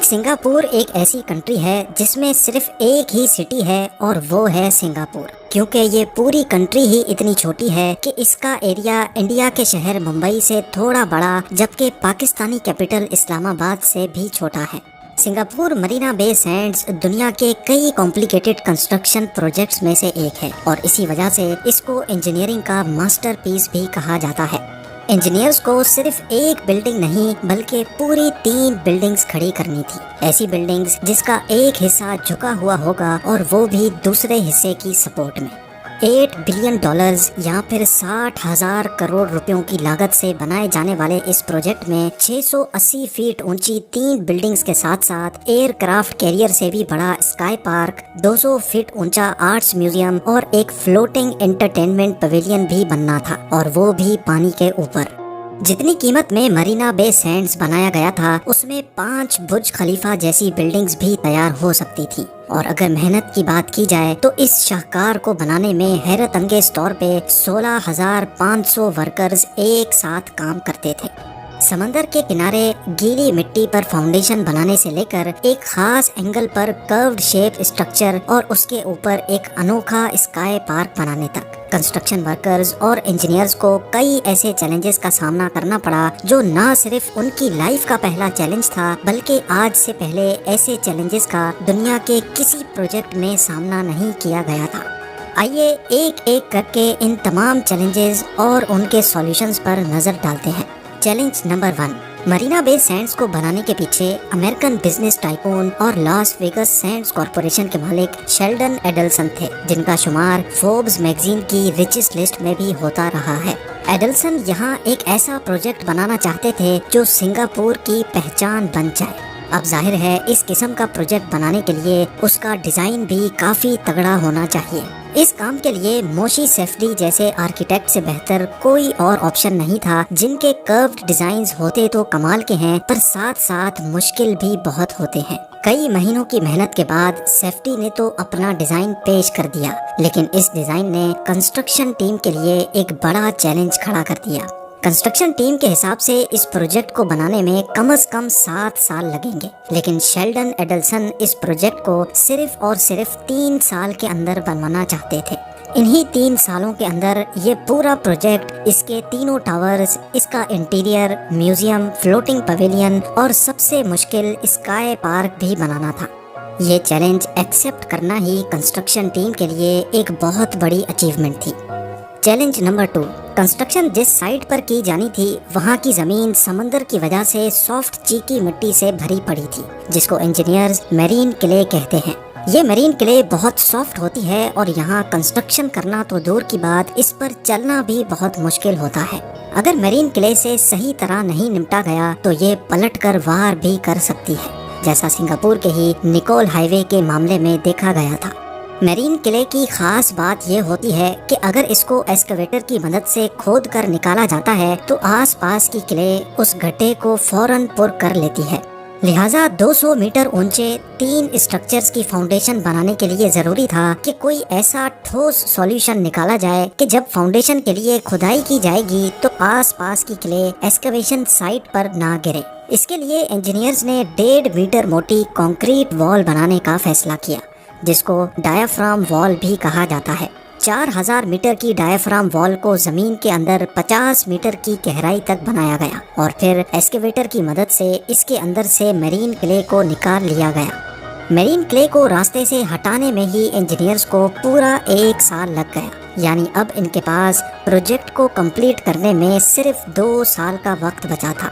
Singapore ایک ایسی country ہے جس میں صرف ایک ہی سٹی ہے اور وہ ہے سنگاپور، کیونکہ یہ پوری کنٹری ہی اتنی چھوٹی ہے کہ اس کا ایریا انڈیا کے شہر ممبئی سے تھوڑا بڑا، جبکہ پاکستانی کیپٹل اسلام آباد سے بھی چھوٹا ہے۔ سنگاپور مرینا بے سینڈز دنیا کے کئی کمپلیکیٹڈ کنسٹرکشن پروجیکٹس میں سے ایک ہے، اور اسی وجہ سے اس کو انجینئرنگ کا ماسٹر پیس بھی کہا جاتا ہے۔ انجینئرز کو صرف ایک بلڈنگ نہیں بلکہ پوری 3 بلڈنگز کھڑی کرنی تھی، ایسی بلڈنگز جس کا ایک حصہ جھکا ہوا ہوگا اور وہ بھی دوسرے حصے کی سپورٹ میں۔ $8 بلین یا پھر 60,000 کروڑ روپیوں کی لاگت سے بنائے جانے والے اس پروجیکٹ میں 680 فیٹ اونچی 3 بلڈنگز کے ساتھ ساتھ ایئر کرافٹ کیریئر سے بھی بڑا اسکائی پارک، 200 فٹ اونچا آرٹس میوزیم اور ایک فلوٹنگ انٹرٹینمنٹ پویلین بھی بننا تھا، اور وہ بھی پانی کے اوپر۔ جتنی قیمت میں مرینا بے سینڈز بنایا گیا تھا، اس میں 5 برج خلیفہ جیسی بلڈنگز بھی تیار ہو سکتی تھی، اور اگر محنت کی بات کی جائے تو اس شاہکار کو بنانے میں حیرت انگیز طور پہ 16,500 ورکرز ایک ساتھ کام کرتے تھے۔ سمندر کے کنارے گیلی مٹی پر فاؤنڈیشن بنانے سے لے کر ایک خاص اینگل پر کروڈ شیپ اسٹرکچر اور اس کے اوپر ایک انوکھا اسکائی پارک بنانے تک، کنسٹرکشن ورکرز اور انجینئرز کو کئی ایسے چیلنجز کا سامنا کرنا پڑا جو نہ صرف ان کی لائف کا پہلا چیلنج تھا، بلکہ آج سے پہلے ایسے چیلنجز کا دنیا کے کسی پروجیکٹ میں سامنا نہیں کیا گیا تھا۔ آئیے ایک ایک کر کے ان تمام چیلنجز اور ان کے سولوشنز پر نظر ڈالتے ہیں۔ چیلنج نمبر 1، مرینا بے سینڈز کو بنانے کے پیچھے امریکن بزنس ٹائکون اور لاس ویگس سینڈز کارپوریشن کے مالک شیلڈن ایڈلسن تھے، جن کا شمار فوربس میگزین کی ریچسٹ لسٹ میں بھی ہوتا رہا ہے۔ ایڈلسن یہاں ایک ایسا پروجیکٹ بنانا چاہتے تھے جو سنگاپور کی پہچان بن جائے۔ اب ظاہر ہے اس قسم کا پروجیکٹ بنانے کے لیے اس کا ڈیزائن بھی کافی تگڑا ہونا چاہیے۔ اس کام کے لیے موشی سیفڈی جیسے آرکیٹیکٹ سے بہتر کوئی اور آپشن نہیں تھا، جن کے کروڈ ڈیزائنز ہوتے تو کمال کے ہیں، پر ساتھ ساتھ مشکل بھی بہت ہوتے ہیں۔ کئی مہینوں کی محنت کے بعد سیفڈی نے تو اپنا ڈیزائن پیش کر دیا، لیکن اس ڈیزائن نے کنسٹرکشن ٹیم کے لیے ایک بڑا چیلنج کھڑا کر دیا۔ کنسٹرکشن ٹیم کے حساب سے اس پروجیکٹ کو بنانے میں کم از کم 7 سال لگیں گے، لیکن شیلڈن ایڈلسن اس پروجیکٹ کو صرف اور صرف 3 سال کے اندر بنوانا چاہتے تھے۔ انہی 3 سالوں کے اندر یہ پورا پروجیکٹ، اس کے تینوں ٹاورز، اس کا انٹیریئر، میوزیم، فلوٹنگ پویلین اور سب سے مشکل اسکائی پارک بھی بنانا تھا۔ یہ چیلنج ایکسیپٹ کرنا ہی کنسٹرکشن ٹیم کے لیے ایک بہت بڑی اچیومنٹ تھی۔ چیلنج نمبر 2، کنسٹرکشن جس سائٹ پر کی جانی تھی وہاں کی زمین سمندر کی وجہ سے سافٹ چیکی مٹی سے بھری پڑی تھی، جس کو انجینئرز میرین کلے کہتے ہیں۔ یہ میرین کلے بہت سافٹ ہوتی ہے اور یہاں کنسٹرکشن کرنا تو دور کی بات، اس پر چلنا بھی بہت مشکل ہوتا ہے۔ اگر میرین کلے سے صحیح طرح نہیں نمٹا گیا تو یہ پلٹ کر وار بھی کر سکتی ہے، جیسا سنگاپور کے ہی نیکول ہائی وے کے معاملے میں دیکھا گیا تھا۔ میرین قلعے کی خاص بات یہ ہوتی ہے کہ اگر اس کو ایکسکیویٹر کی مدد سے کھود کر نکالا جاتا ہے تو آس پاس کی قلعے اس گڈھے کو فوراً پر کر لیتی ہے، لہٰذا 200 میٹر اونچے 3 اسٹرکچرز کی فاؤنڈیشن بنانے کے لیے ضروری تھا کہ کوئی ایسا ٹھوس سولوشن نکالا جائے کہ جب فاؤنڈیشن کے لیے کھدائی کی جائے گی تو آس پاس کی قلعے ایکسکیویشن سائٹ پر نہ گرے۔ اس کے لیے انجینئرز نے 1.5 میٹر موٹی کنکریٹ وال بنانے کا فیصلہ کیا، جس کو ڈایافرام وال بھی کہا جاتا ہے۔ 4000 میٹر کی ڈایافرام وال کو زمین کے اندر 50 میٹر کی گہرائی تک بنایا گیا، اور پھر ایکسکیویٹر کی مدد سے اس کے اندر سے میرین کلے کو نکال لیا گیا۔ میرین کلے کو راستے سے ہٹانے میں ہی انجینئرز کو پورا 1 سال لگ گیا، یعنی اب ان کے پاس پروجیکٹ کو کمپلیٹ کرنے میں صرف 2 سال کا وقت بچا تھا۔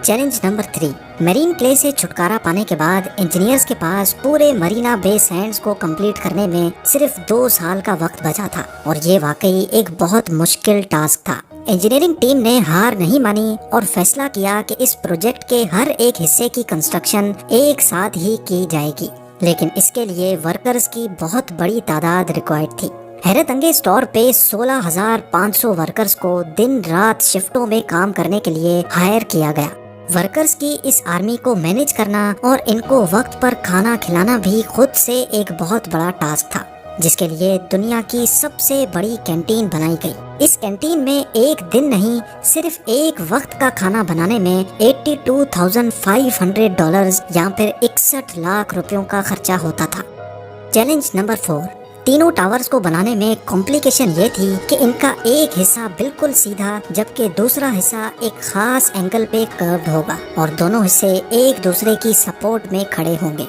چیلنج نمبر 3، میرین کلے سے چھٹکارا پانے کے بعد انجینئرز کے پاس پورے مرینا بے سینڈز کو کمپلیٹ کرنے میں صرف 2 سال کا وقت بچا تھا، اور یہ واقعی ایک بہت مشکل ٹاسک تھا۔ انجینئرنگ ٹیم نے ہار نہیں مانی اور فیصلہ کیا کہ اس پروجیکٹ کے ہر ایک حصے کی کنسٹرکشن ایک ساتھ ہی کی جائے گی، لیکن اس کے لیے ورکرز کی بہت بڑی تعداد ریکوائرڈ تھی۔ حیرت انگیز طور پہ 16,500 ورکرز کو دن رات شفٹوں میں کام کرنے کے لیے ہائر کیا گیا۔ ورکرز کی اس آرمی کو مینیج کرنا اور ان کو وقت پر کھانا کھلانا بھی خود سے ایک بہت بڑا ٹاسک تھا۔ جس کے لیے دنیا کی سب سے بڑی کینٹین بنائی گئی۔ اس کینٹین میں ایک دن نہیں، صرف ایک وقت کا کھانا بنانے میں $82,500 یا پھر 61 لاکھ روپیوں کا خرچہ ہوتا تھا۔ چیلنج نمبر 4، تینوں ٹاورز کو بنانے میں کمپلیکیشن یہ تھی کہ ان کا ایک حصہ بالکل سیدھا جبکہ دوسرا حصہ ایک خاص اینگل پہ کروڈ ہوگا اور دونوں حصے ایک دوسرے کی سپورٹ میں کھڑے ہوں گے۔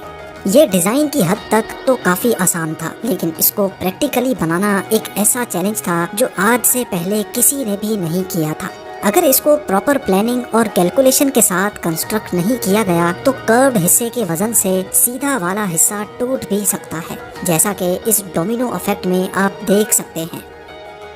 یہ ڈیزائن کی حد تک تو کافی آسان تھا، لیکن اس کو پریکٹیکلی بنانا ایک ایسا چیلنج تھا جو آج سے پہلے کسی نے بھی نہیں کیا تھا۔ اگر اس کو پراپر پلاننگ اور کیلکولیشن کے ساتھ کنسٹرکٹ نہیں کیا گیا تو کروڈ حصے کے وزن سے سیدھا والا حصہ ٹوٹ بھی سکتا ہے، جیسا کہ اس ڈومینو ایفیکٹ میں آپ دیکھ سکتے ہیں۔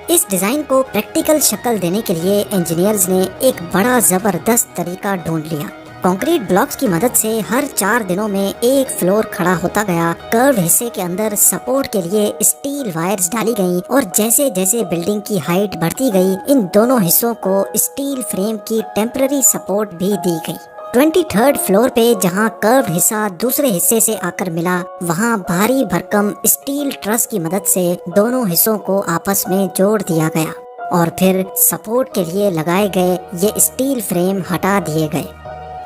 اس ڈیزائن کو پریکٹیکل شکل دینے کے لیے انجینئرز نے ایک بڑا زبردست طریقہ ڈھونڈ لیا۔ کنکریٹ بلاکس کی مدد سے ہر 4 دنوں میں ایک فلور کھڑا ہوتا گیا۔ کروڈ حصے کے اندر سپورٹ کے لیے اسٹیل وائرز ڈالی گئیں اور جیسے جیسے بلڈنگ کی ہائٹ بڑھتی گئی ان دونوں حصوں کو اسٹیل فریم کی ٹیمپرری سپورٹ بھی دی گئی۔ 23rd فلور پہ جہاں کروڈ حصہ دوسرے حصے سے آ کر ملا، وہاں بھاری بھرکم اسٹیل ٹرس کی مدد سے دونوں حصوں کو آپس میں جوڑ دیا گیا اور پھر سپورٹ کے لیے لگائے گئے یہ اسٹیل فریم ہٹا دیے گئے۔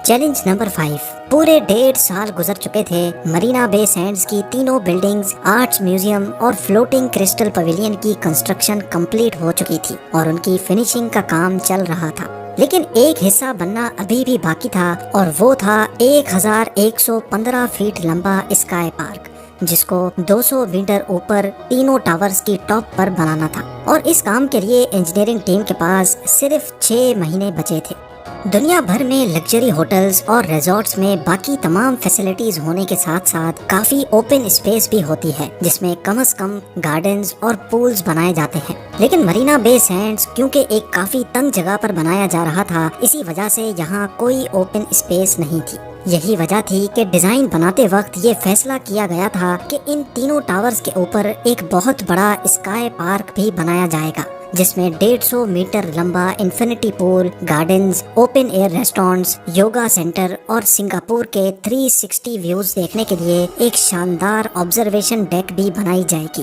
چیلنج نمبر 5، پورے 1.5 سال گزر چکے تھے۔ مرینا بے سینڈز کی تینوں بلڈنگز، آرٹس میوزیم اور فلوٹنگ کرسٹل پویلین کی کنسٹرکشن کمپلیٹ ہو چکی تھی اور ان کی فنیشنگ کا کام چل رہا تھا، لیکن ایک حصہ بننا ابھی بھی باقی تھا اور وہ تھا 1115 فیٹ لمبا اسکائی پارک، جس کو 200 میٹر اوپر تینوں ٹاورز کی ٹاپ پر بنانا تھا، اور اس کام کے لیے انجینئرنگ ٹیم کے پاس صرف 6 مہینے بچے تھے۔ دنیا بھر میں لگژری ہوٹلز اور ریزورٹس میں باقی تمام فیسلٹیز ہونے کے ساتھ ساتھ کافی اوپن اسپیس بھی ہوتی ہے جس میں کم از کم گارڈنز اور پولز بنائے جاتے ہیں، لیکن مرینا بے سینڈز کیونکہ ایک کافی تنگ جگہ پر بنایا جا رہا تھا، اسی وجہ سے یہاں کوئی اوپن اسپیس نہیں تھی۔ یہی وجہ تھی کہ ڈیزائن بناتے وقت یہ فیصلہ کیا گیا تھا کہ ان تینوں ٹاورز کے اوپر ایک بہت بڑا اسکائی پارک بھی بنایا جائے گا، جس میں 150 میٹر لمبا infinity pool, gardens, open air restaurants, yoga centre اور سنگاپور کے 360 ویوز دیکھنے کے لیے ایک شاندار آبزرویشن ڈیک بھی بنائی جائے گی۔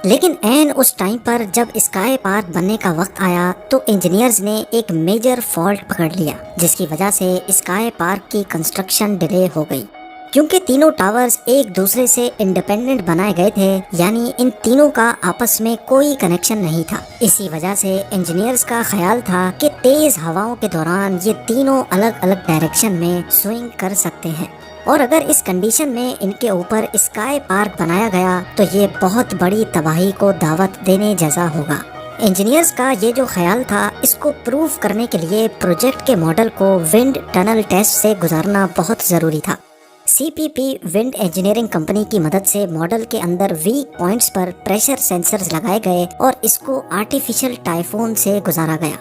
لیکن عین اس ٹائم پر جب اسکائی پارک بننے کا وقت آیا تو انجینئرز نے ایک میجر فالٹ پکڑ لیا، جس کی وجہ سے اسکائی پارک کی کنسٹرکشن ڈیلے ہو گئی۔ کیونکہ تینوں ٹاورز ایک دوسرے سے انڈیپینڈنٹ بنائے گئے تھے، یعنی ان تینوں کا آپس میں کوئی کنیکشن نہیں تھا، اسی وجہ سے انجینئرز کا خیال تھا کہ تیز ہواؤں کے دوران یہ تینوں الگ الگ ڈائریکشن میں سوئنگ کر سکتے ہیں، اور اگر اس کنڈیشن میں ان کے اوپر اسکائی پارک بنایا گیا تو یہ بہت بڑی تباہی کو دعوت دینے جیسا ہوگا۔ انجینئرز کا یہ جو خیال تھا، اس کو پروف کرنے کے لیے پروجیکٹ کے ماڈل کو ونڈ ٹنل ٹیسٹ سے گزارنا بہت ضروری تھا۔ سی پی پی ونڈ انجینئرنگ کمپنی کی مدد سے ماڈل کے اندر ویک پوائنٹس پر پریشر سینسرز لگائے گئے اور اس کو آرٹیفیشل ٹائفون سے گزارا گیا۔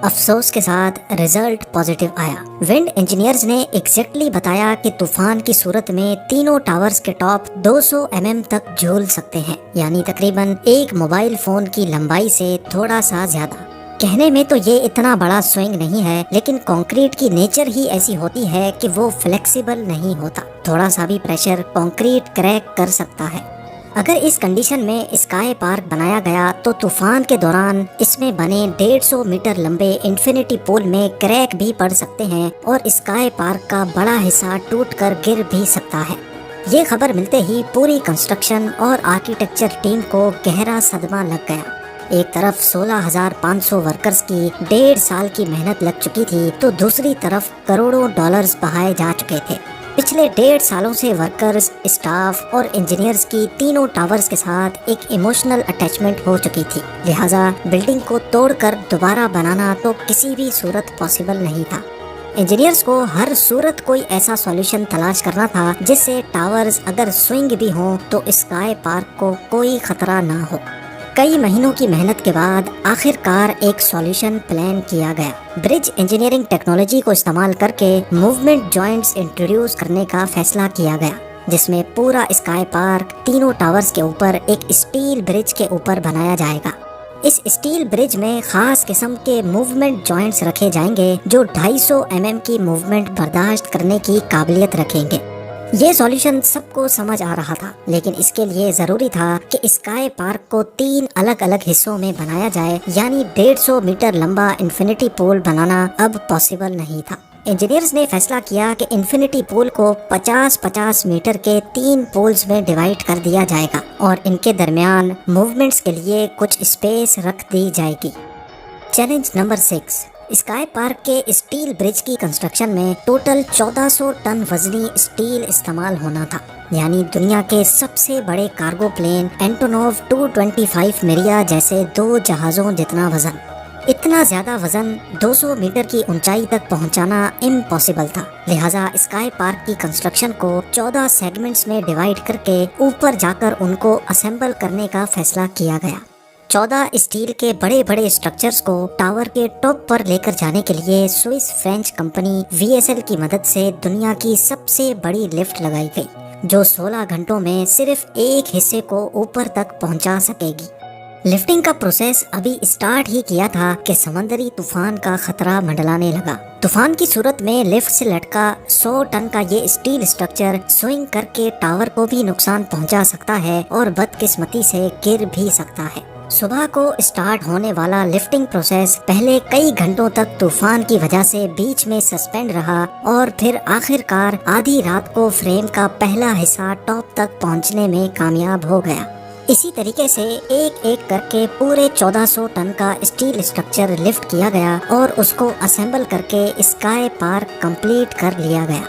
افسوس کے ساتھ رزلٹ پازیٹیو آیا۔ ونڈ انجینئرز نے ایگزیکٹلی بتایا کہ طوفان کی صورت میں تینوں ٹاورز کے ٹاپ 200 mm تک جھول سکتے ہیں، یعنی تقریباً ایک موبائل فون کی لمبائی سے تھوڑا سا زیادہ۔ کہنے میں تو یہ اتنا بڑا سوئنگ نہیں ہے، لیکن کنکریٹ کی نیچر ہی ایسی ہوتی ہے کہ وہ فلیکسیبل نہیں ہوتا، تھوڑا سا بھی پریشر کنکریٹ کریک کر سکتا ہے۔ اگر اس کنڈیشن میں اسکائی پارک بنایا گیا تو طوفان کے دوران اس میں بنے 150 میٹر لمبے انفینٹی پول میں کریک بھی پڑ سکتے ہیں اور اسکائی پارک کا بڑا حصہ ٹوٹ کر گر بھی سکتا ہے۔ یہ خبر ملتے ہی پوری کنسٹرکشن اور آرکیٹیکچر ٹیم کو گہرا صدمہ لگ گیا۔ ایک طرف 16,500 ورکرز کی 1.5 سال کی محنت لگ چکی تھی تو دوسری طرف کروڑوں ڈالرز بہائے جا چکے تھے۔ پچھلے 1.5 سالوں سے ورکرز، اسٹاف اور انجینئرز کی تینوں ٹاورز کے ساتھ ایک ایموشنل اٹیچمنٹ ہو چکی تھی، لہٰذا بلڈنگ کو توڑ کر دوبارہ بنانا تو کسی بھی صورت پاسبل نہیں تھا۔ انجینئرز کو ہر صورت کوئی ایسا سولوشن تلاش کرنا تھا جس سے ٹاورز اگر سوئنگ بھی ہوں تو اسکائی پارک کو کوئی خطرہ نہ ہو۔ کئی مہینوں کی محنت کے بعد آخر کار ایک سولوشن پلان کیا گیا۔ برج انجینئرنگ ٹیکنالوجی کو استعمال کر کے موومنٹ جوائنٹس انٹروڈیوس کرنے کا فیصلہ کیا گیا، جس میں پورا اسکائی پارک تینوں ٹاورز کے اوپر ایک اسٹیل برج کے اوپر بنایا جائے گا۔ اس اسٹیل برج میں خاص قسم کے موومنٹ جوائنٹس رکھے جائیں گے جو 250 mm کی موومنٹ برداشت کرنے کی قابلیت رکھیں گے۔ یہ سولوشن سب کو سمجھ آ رہا تھا، لیکن اس کے لیے ضروری تھا کہ اسکائی پارک کو 3 الگ الگ حصوں میں بنایا جائے، یعنی 150 میٹر لمبا انفینٹی پول بنانا اب پاسبل نہیں تھا۔ انجینئرز نے فیصلہ کیا کہ انفینٹی پول کو 50-50 میٹر کے 3 پولز میں ڈیوائیڈ کر دیا جائے گا اور ان کے درمیان موومنٹس کے لیے کچھ اسپیس رکھ دی جائے گی۔ چیلنج نمبر 6، اسکائی پارک کے اسٹیل برج کی کنسٹرکشن میں ٹوٹل 1400 ٹن وزنی اسٹیل استعمال ہونا تھا، یعنی دنیا کے سب سے بڑے کارگو پلین اینٹونوو 225 میریا جیسے 2 جہازوں جتنا وزن۔ اتنا زیادہ وزن 200 میٹر کی اونچائی تک پہنچانا امپاسبل تھا، لہٰذا اسکائی پارک کی کنسٹرکشن کو 14 سیگمنٹس میں ڈیوائیڈ کر کے اوپر جا کر ان کو اسمبل کرنے کا فیصلہ کیا گیا۔ 14 اسٹیل کے بڑے بڑے اسٹرکچرز کو ٹاور کے ٹاپ پر لے کر جانے کے لیے سوئس فرینچ کمپنی VSL کی مدد سے دنیا کی سب سے بڑی لفٹ لگائی گئی، جو 16 گھنٹوں میں صرف ایک حصے کو اوپر تک پہنچا سکے گی۔ لفٹنگ کا پروسیس ابھی اسٹارٹ ہی کیا تھا کہ سمندری طوفان کا خطرہ منڈلانے لگا۔ طوفان کی صورت میں لفٹ سے لٹکا 100 ٹن کا یہ اسٹیل اسٹرکچر سوئنگ کر کے ٹاور کو بھی نقصان پہنچا سکتا ہے اور بدقسمتی سے گر بھی سکتا ہے۔ صبح کو اسٹارٹ ہونے والا لفٹنگ پروسیس پہلے کئی گھنٹوں تک طوفان کی وجہ سے بیچ میں سسپینڈ رہا اور پھر آخر کار آدھی رات کو فریم کا پہلا حصہ ٹاپ تک پہنچنے میں کامیاب ہو گیا۔ اسی طریقے سے ایک ایک کر کے پورے 1400 ٹن کا اسٹیل اسٹرکچر لفٹ کیا گیا اور اس کو اسمبل کر کے اسکائی پارک کمپلیٹ کر لیا گیا۔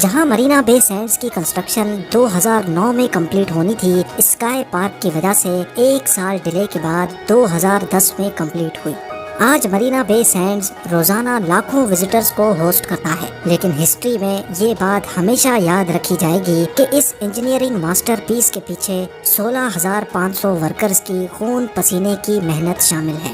جہاں مرینا بے سینڈز کی کنسٹرکشن 2009 میں کمپلیٹ ہونی تھی، اسکائی پارک کی وجہ سے 1 سال ڈیلے کے بعد 2010 میں کمپلیٹ ہوئی۔ آج مرینا بے سینڈز روزانہ لاکھوں وزٹرز کو ہوسٹ کرتا ہے، لیکن ہسٹری میں یہ بات ہمیشہ یاد رکھی جائے گی کہ اس انجینئرنگ ماسٹر پیس کے پیچھے 16,500 ورکرز کی خون پسینے کی محنت شامل ہے۔